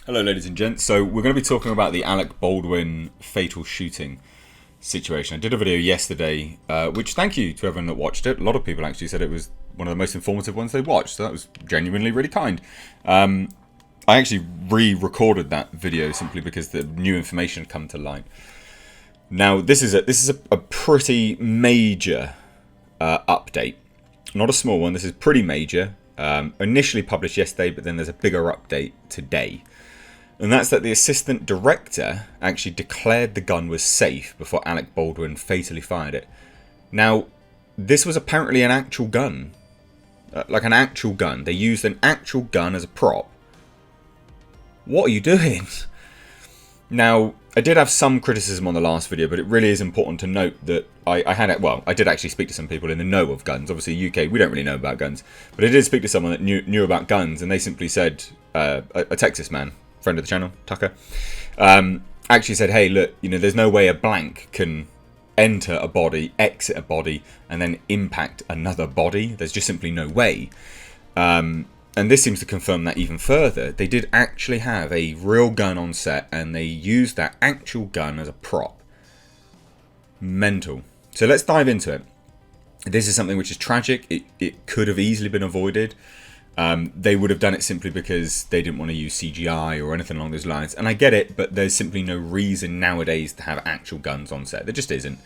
Hello, ladies and gents. So we're going to be talking about the Alec Baldwin fatal shooting situation. I did a video yesterday, which thank you to everyone that watched it. A lot of people actually said it was one of the most informative ones they watched, so that was genuinely really kind. I actually re-recorded that video simply because the new information had come to light. Now, this is a pretty major update, not a small one. This is pretty major. Initially published yesterday, but then there's a bigger update today. And that's that the assistant director actually declared the gun was safe before Alec Baldwin fatally fired it. Now, this was apparently an actual gun. Like an actual gun. They used an actual gun as a prop. What are you doing? Now, I did have some criticism on the last video, but it really is important to note that I did actually speak to some people in the know of guns. Obviously, UK, we don't really know about guns. But I did speak to someone that knew about guns, and they simply said, a Texas man, friend of the channel, Tucker, actually said, hey, look, there's no way a blank can enter a body, exit a body, and then impact another body. There's just simply no way. And this seems to confirm that even further. They did actually have a real gun on set, and they used that actual gun as a prop. Mental. So let's dive into it. This is something which is tragic. It could have easily been avoided. They would have done it simply because they didn't want to use CGI or anything along those lines. And I get it, but there's simply no reason nowadays to have actual guns on set. There just isn't.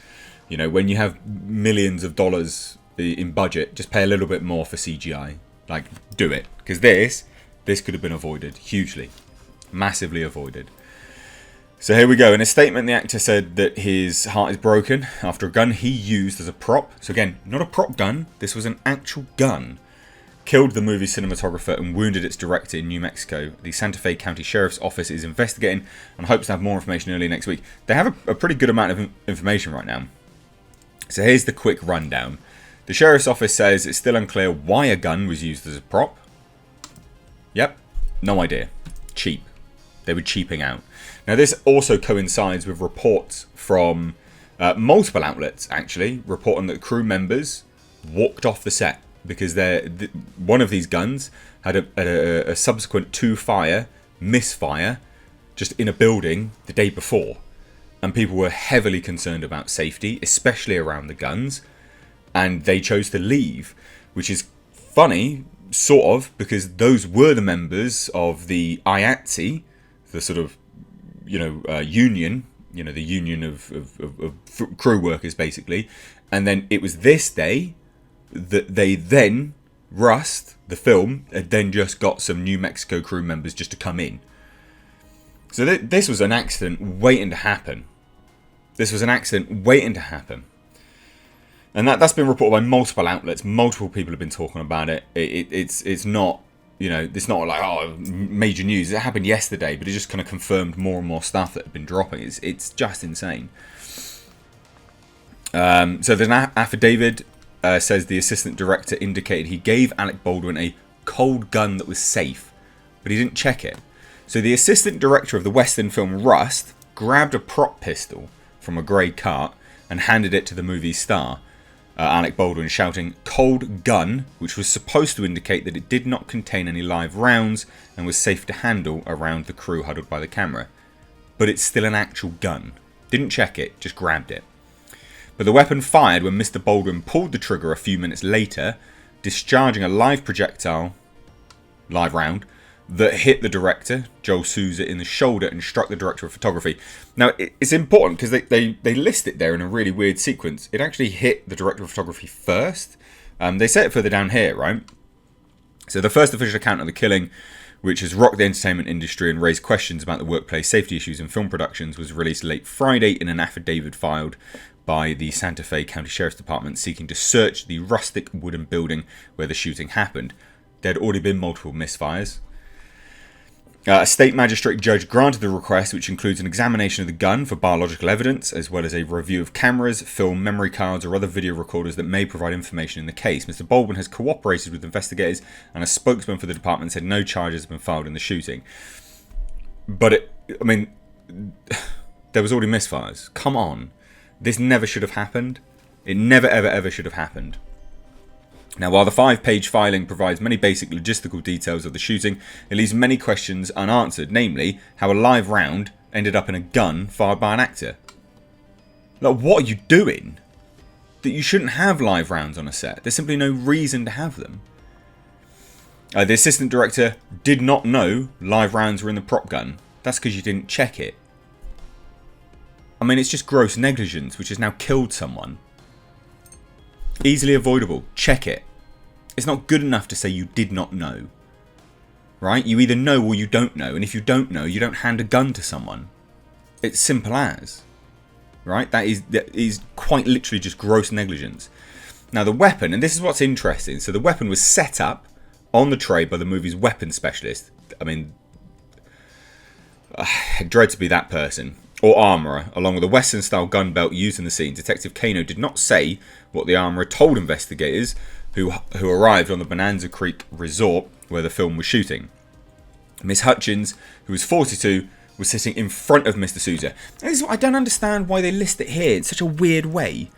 When you have millions of dollars in budget, just pay a little bit more for CGI. Like, do it. Because this could have been avoided hugely. Massively avoided. So here we go. In a statement, the actor said that his heart is broken after a gun he used as a prop. So again, not a prop gun. This was an actual gun. Killed the movie's cinematographer and wounded its director in New Mexico. The Santa Fe County Sheriff's Office is investigating and hopes to have more information early next week. They have a pretty good amount of information right now. So here's the quick rundown. The Sheriff's Office says it's still unclear why a gun was used as a prop. Yep, no idea. Cheap. They were cheaping out. Now this also coincides with reports from multiple outlets, actually, reporting that crew members walked off the set because one of these guns had a subsequent misfire, just in a building the day before. And people were heavily concerned about safety, especially around the guns. And they chose to leave, which is funny, sort of, because those were the members of the IATSE, the sort of, union, the union of crew workers, basically. And then it was this day that they then, Rust, the film, had then just got some New Mexico crew members just to come in. So this was an accident waiting to happen. This was an accident waiting to happen. And that's been reported by multiple outlets. Multiple people have been talking about it. It's not, it's not like, major news. It happened yesterday, but it just kind of confirmed more and more stuff that had been dropping. It's just insane. So there's an affidavit, says the assistant director indicated he gave Alec Baldwin a cold gun that was safe, but he didn't check it. So the assistant director of the Western film Rust grabbed a prop pistol from a grey cart and handed it to the movie's star. Alec Baldwin shouting "cold gun," which was supposed to indicate that it did not contain any live rounds and was safe to handle around the crew huddled by the camera. But it's still an actual gun. Didn't check it, just grabbed it. But the weapon fired when Mr. Baldwin pulled the trigger a few minutes later, discharging a live round, that hit the director, Joel Souza, in the shoulder and struck the director of photography. Now, it's important because they list it there in a really weird sequence. It actually hit the director of photography first. They say it further down here, right? So the first official account of the killing, which has rocked the entertainment industry and raised questions about the workplace safety issues in film productions, was released late Friday in an affidavit filed by the Santa Fe County Sheriff's Department seeking to search the rustic wooden building where the shooting happened. There had already been multiple misfires. A state magistrate judge granted the request, which includes an examination of the gun for biological evidence, as well as a review of cameras, film, memory cards, or other video recorders that may provide information in the case. Mr. Baldwin has cooperated with investigators, and a spokesman for the department said no charges have been filed in the shooting. But, there was already misfires. Come on. This never should have happened. It never, ever, ever should have happened. Now, while the 5-page filing provides many basic logistical details of the shooting, it leaves many questions unanswered, namely, how a live round ended up in a gun fired by an actor. Like, what are you doing? That you shouldn't have live rounds on a set. There's simply no reason to have them. The assistant director did not know live rounds were in the prop gun. That's because you didn't check it. I mean, it's just gross negligence, which has now killed someone. Easily avoidable. Check it. It's not good enough to say you did not know. Right? You either know or you don't know. And if you don't know, you don't hand a gun to someone. It's simple as. Right? That is quite literally just gross negligence. Now the weapon, and this is what's interesting. So the weapon was set up on the tray by the movie's weapons specialist. I mean, I dread to be that person. Or armourer, along with a Western-style gun belt used in the scene. Detective Kano did not say what the armourer told investigators who arrived on the Bonanza Creek resort where the film was shooting. Miss Hutchins, who was 42, was sitting in front of Mr. Sousa. And this is what I don't understand why they list it here in such a weird way.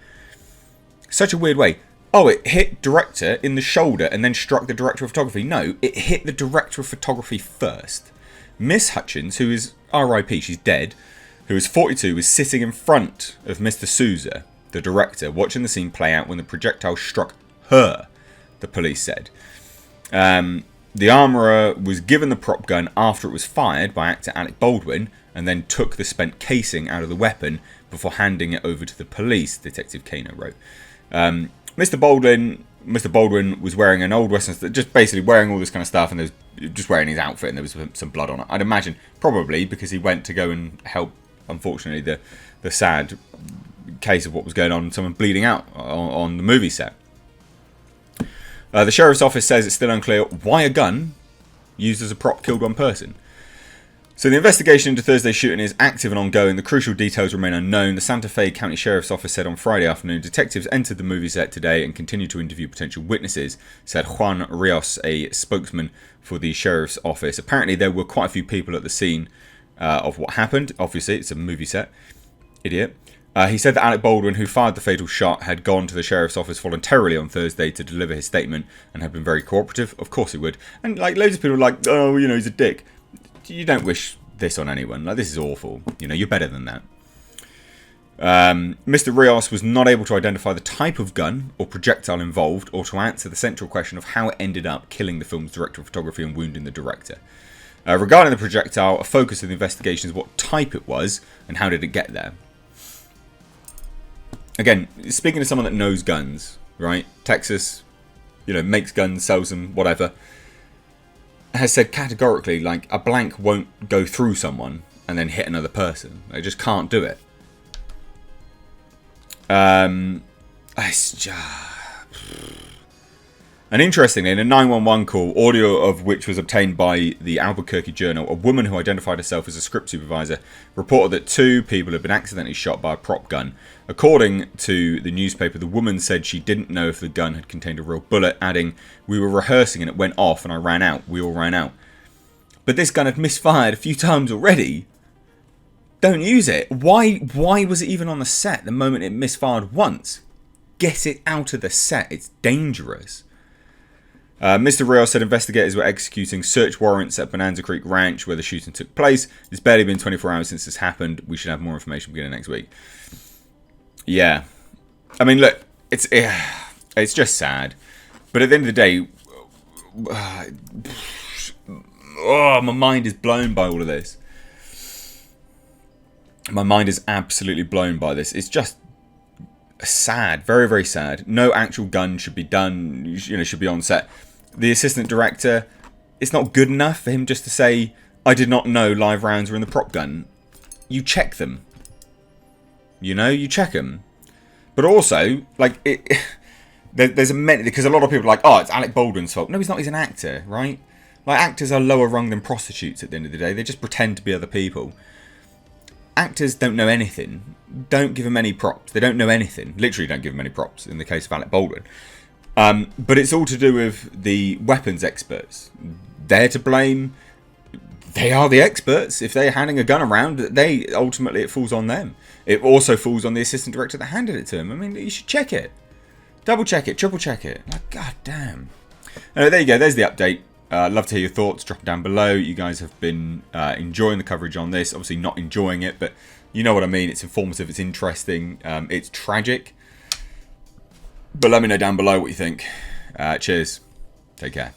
Such a weird way. Oh, it hit director in the shoulder and then struck the director of photography. No, it hit the director of photography first. Miss Hutchins, who is RIP, she's dead, who was 42, was sitting in front of Mr. Sousa, the director, watching the scene play out when the projectile struck her, the police said. The armourer was given the prop gun after it was fired by actor Alec Baldwin and then took the spent casing out of the weapon before handing it over to the police, Detective Kano wrote. Mr. Baldwin was wearing an old Western, just basically wearing all this kind of stuff, and there was just wearing his outfit, and there was some blood on it. I'd imagine probably because he went to go and help, unfortunately, the sad case of what was going on, someone bleeding out on the movie set. The sheriff's office says it's still unclear why a gun used as a prop killed one person. So the investigation into Thursday's shooting is active and ongoing. The crucial details remain unknown. The Santa Fe County Sheriff's Office said on Friday afternoon detectives entered the movie set today and continue to interview potential witnesses, said Juan Rios, a spokesman for the Sheriff's Office. Apparently there were quite a few people at the scene of what happened. Obviously, it's a movie set. Idiot. He said that Alec Baldwin, who fired the fatal shot, had gone to the Sheriff's Office voluntarily on Thursday to deliver his statement and had been very cooperative. Of course he would. And like loads of people are like, oh, you know, he's a dick. You don't wish this on anyone. Like, this is awful. You know, you're better than that. Mr. Rios was not able to identify the type of gun or projectile involved or to answer the central question of how it ended up killing the film's director of photography and wounding the director. Regarding the projectile, a focus of the investigation is what type it was and how did it get there. Again, speaking to someone that knows guns, right? Texas, you know, makes guns, sells them, whatever. Has said categorically, like, a blank won't go through someone and then hit another person. They just can't do it. It's just... And interestingly, in a 911 call, audio of which was obtained by the Albuquerque Journal, a woman who identified herself as a script supervisor reported that 2 people had been accidentally shot by a prop gun. According to the newspaper, the woman said she didn't know if the gun had contained a real bullet, adding, "We were rehearsing and it went off and I ran out. We all ran out." But this gun had misfired a few times already. Don't use it. Why was it even on the set the moment it misfired once? Get it out of the set. It's dangerous. Mr. Rios said investigators were executing search warrants at Bonanza Creek Ranch where the shooting took place. It's barely been 24 hours since this happened. We should have more information beginning next week. Yeah. I mean, look, it's just sad. But at the end of the day, my mind is blown by all of this. My mind is absolutely blown by this. It's just sad. Very, very sad. No actual gun should be done, you know, should be on set. The assistant director, it's not good enough for him just to say, "I did not know live rounds were in the prop gun." You check them. You know, you check them. But also, like, there's a many, because a lot of people are like, "Oh, it's Alec Baldwin's fault." No, he's not. He's an actor, right? Like, actors are lower rung than prostitutes at the end of the day. They just pretend to be other people. Actors don't know anything. Don't give them any props. They don't know anything. Literally don't give them any props in the case of Alec Baldwin. But it's all to do with the weapons experts. They're to blame. They are the experts. If they're handing a gun around, ultimately it falls on them. It also falls on the assistant director that handed it to him. I mean, you should check it. Double check it, triple check it. Like, god damn. There you go, there's the update. Love to hear your thoughts, drop them down below. You guys have been enjoying the coverage on this. Obviously not enjoying it, but you know what I mean. It's informative, it's interesting, it's tragic. But let me know down below what you think. Cheers. Take care.